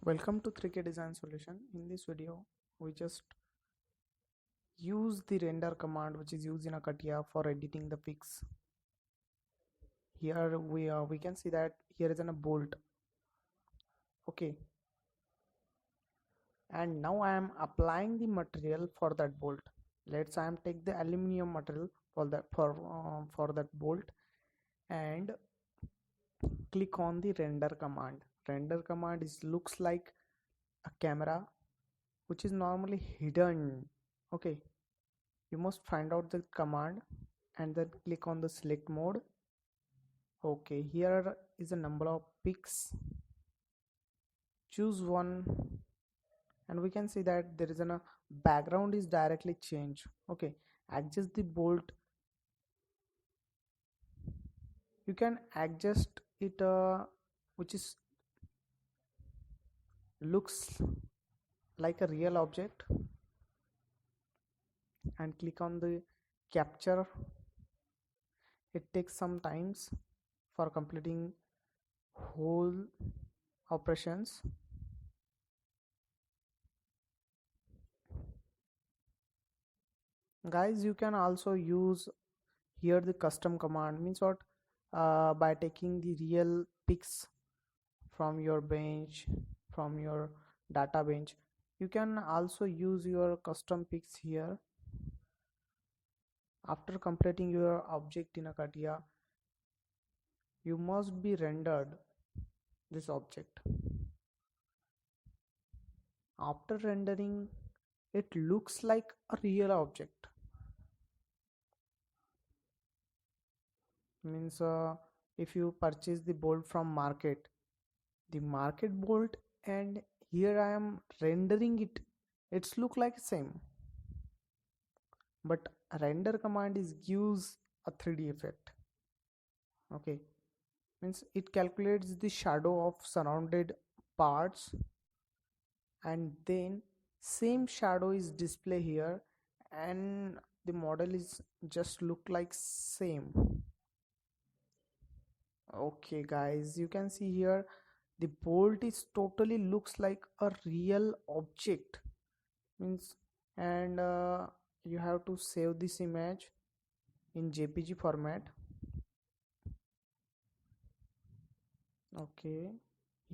Welcome to 3K Design Solution. In this video, we just use the render command which is used in a CATIA for editing the pics. Here we can see that here is a bolt. Okay, and now I am applying the material for that bolt. Let's I am take the aluminum material for that bolt and click on the render command. Render command is looks like a camera which is normally hidden. Okay, you must find out the command and then click on the select mode. Okay, here is a number of pics. Choose one and we can see that there is a background is directly changed. Okay, adjust the bolt. You can adjust it which is looks like a real object and click on the capture. It takes some times for completing whole operations. Guys, you can also use here the custom command. Means what? By taking the real pics from your bench, from your data bench, you can also use your custom pics here. After completing your object in a CATIA, you must be rendered this object. After rendering, it looks like a real object. Means if you purchase the bolt from market, the market bolt, and here I am rendering it, it's look like same, but render command is gives a 3D effect. Okay, means it calculates the shadow of surrounded parts and then same shadow is display here and the model is just look like same. Okay guys, you can see here the bolt is totally looks like a real object. Means and you have to save this image in JPG format. Okay,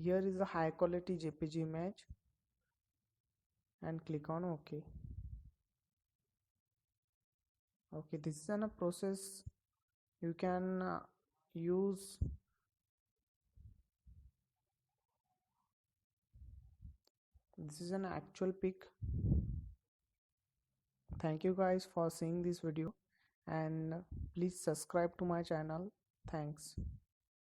here is a high quality JPG image and click on OK. Okay, this is a process you can use. This is an actual pic. Thank you guys for seeing this video and please subscribe to my channel. Thanks.